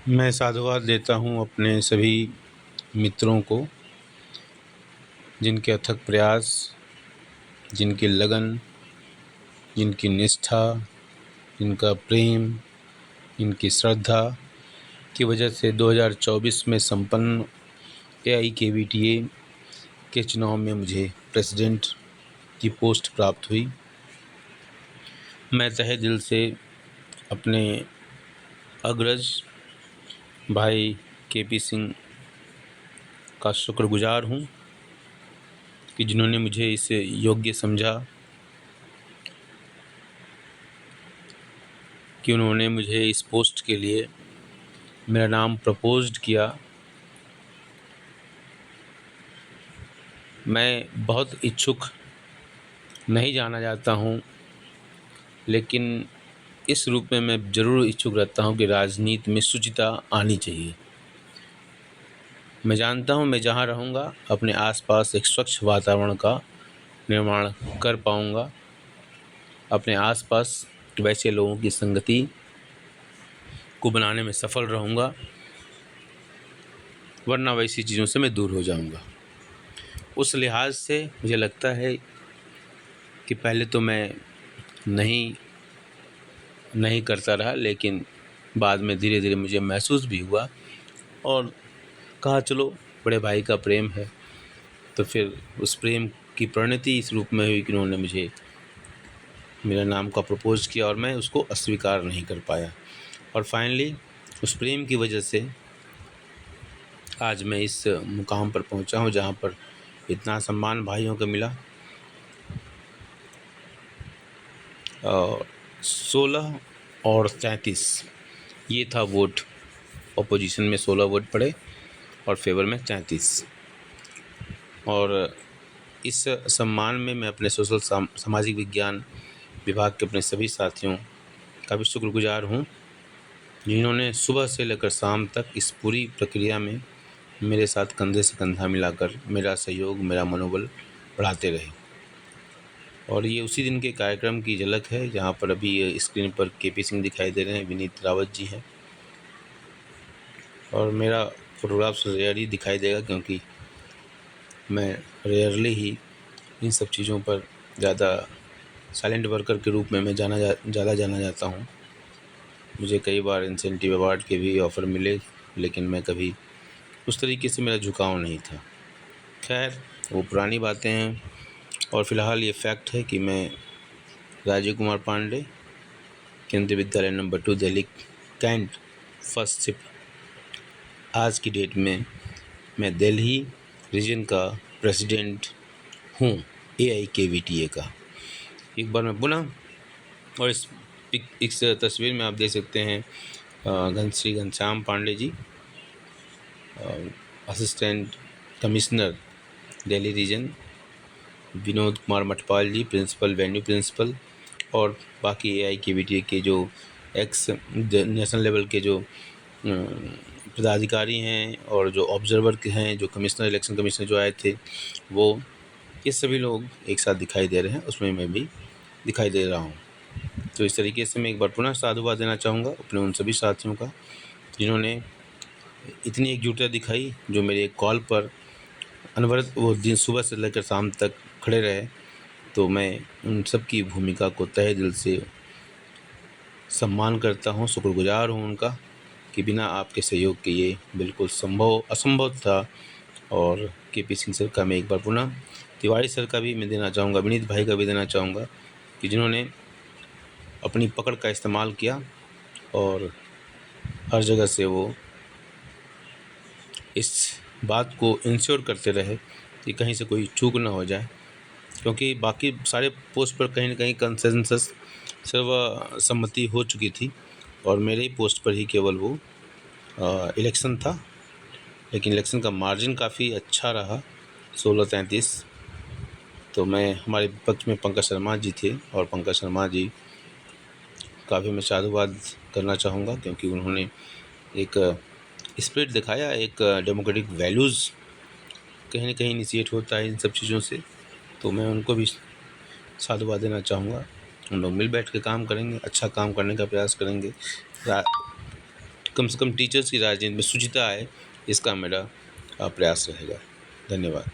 मैं साधुवाद देता हूँ अपने सभी मित्रों को, जिनके अथक प्रयास, जिनकी लगन, जिनकी निष्ठा, जिनका प्रेम, जिनकी श्रद्धा की वजह से 2024 में संपन्न AIKVTA के चुनाव में मुझे प्रेसिडेंट की पोस्ट प्राप्त हुई। मैं तहे दिल से अपने अग्रज भाई KP सिंह का शुक्रगुजार हूँ कि जिन्होंने मुझे इस योग्य समझा, कि उन्होंने मुझे इस पोस्ट के लिए मेरा नाम प्रपोज्ड किया। मैं बहुत इच्छुक नहीं जाना जाता हूँ, लेकिन इस रूप में मैं ज़रूर इच्छुक रहता हूँ कि राजनीति में शुचिता आनी चाहिए। मैं जानता हूँ मैं जहाँ रहूँगा अपने आसपास एक स्वच्छ वातावरण का निर्माण कर पाऊँगा, अपने आसपास वैसे लोगों की संगति को बनाने में सफल रहूँगा, वरना वैसी चीज़ों से मैं दूर हो जाऊँगा। उस लिहाज से मुझे लगता है कि पहले तो मैं नहीं करता रहा, लेकिन बाद में धीरे धीरे मुझे महसूस भी हुआ और कहा चलो बड़े भाई का प्रेम है, तो फिर उस प्रेम की परिणति इस रूप में हुई कि उन्होंने मुझे मेरा नाम का प्रपोज किया और मैं उसको अस्वीकार नहीं कर पाया। और फाइनली उस प्रेम की वजह से आज मैं इस मुकाम पर पहुंचा हूं, जहां पर इतना सम्मान भाइयों को मिला। 16 और 33 ये था वोट। अपोजिशन में 16 वोट पड़े और फेवर में 33। और इस सम्मान में मैं अपने सोशल सामाजिक विज्ञान विभाग के अपने सभी साथियों का भी शुक्रगुजार हूँ, जिन्होंने सुबह से लेकर शाम तक इस पूरी प्रक्रिया में मेरे साथ कंधे से कंधा मिलाकर मेरा सहयोग, मेरा मनोबल बढ़ाते रहे। और ये उसी दिन के कार्यक्रम की झलक है, जहाँ पर अभी स्क्रीन पर KP सिंह दिखाई दे रहे हैं, विनीत रावत जी हैं। और मेरा फोटोग्राफ्स रेयरली दिखाई देगा, क्योंकि मैं रेयरली ही इन सब चीज़ों पर ज़्यादा साइलेंट वर्कर के रूप में मैं ज़्यादा जाना जाता हूँ। मुझे कई बार इंसेंटिव अवार्ड के भी ऑफ़र मिले, लेकिन मैं कभी उस तरीके से मेरा झुकाव नहीं था। खैर, वो पुरानी बातें हैं। और फ़िलहाल ये फैक्ट है कि मैं Rajiv Kumar Pandey, Kendriya Vidyalaya number 2, Delhi cantt first shift, आज की डेट में मैं दिल्ली रीजन का प्रेसिडेंट हूँ AIKVTA का। एक बार मैं पुनः, और इस तस्वीर में आप देख सकते हैं Shri Ghanshyam Pandey ji, assistant commissioner Delhi region, Vinod Kumar Mathpal ji, principal, venue principal, और बाकी AIKVTA के जो नेशनल लेवल के जो पदाधिकारी हैं और जो ऑब्जर्वर हैं, जो कमिश्नर, इलेक्शन कमिश्नर जो आए थे, वो ये सभी लोग एक साथ दिखाई दे रहे हैं। उसमें मैं भी दिखाई दे रहा हूँ। तो इस तरीके से मैं एक बार पुनः साधुवाद देना चाहूँगा अपने उन सभी साथियों का, जिन्होंने इतनी एकजुटता दिखाई, जो मेरे कॉल पर अनवरत वो दिन सुबह से लेकर शाम तक खड़े रहे। तो मैं उन सब की भूमिका को तहे दिल से सम्मान करता हूँ, शुक्रगुजार हूँ उनका, कि बिना आपके सहयोग के ये बिल्कुल असंभव था। और KP सिंह सर का मैं एक बार पुनः, तिवारी सर का भी मैं देना चाहूँगा, विनीत भाई का भी देना चाहूँगा, कि जिन्होंने अपनी पकड़ का इस्तेमाल किया और हर जगह से वो इस बात को इंश्योर करते रहे कि कहीं से कोई चूक ना हो जाए, क्योंकि बाकी सारे पोस्ट पर कहीं ना कहीं कंसेंसस, सर्वसम्मति हो चुकी थी और मेरे ही पोस्ट पर ही केवल वो इलेक्शन था। लेकिन इलेक्शन का मार्जिन काफ़ी अच्छा रहा, 16-33। तो मैं, हमारे विपक्ष में पंकज शर्मा जी थे, और पंकज शर्मा जी का भी मैं साधुवाद करना चाहूँगा, क्योंकि उन्होंने एक स्पिरिट दिखाया, एक डेमोक्रेटिक वैल्यूज़ कहीं ना कहीं इनिशिएट होता है इन सब चीज़ों से। तो मैं उनको भी साधुवाद देना चाहूँगा। हम लोग मिल बैठ के काम करेंगे, अच्छा काम करने का प्रयास करेंगे, कम से कम टीचर्स की राजनीति में शुचिता आए, इसका मेरा प्रयास रहेगा। धन्यवाद।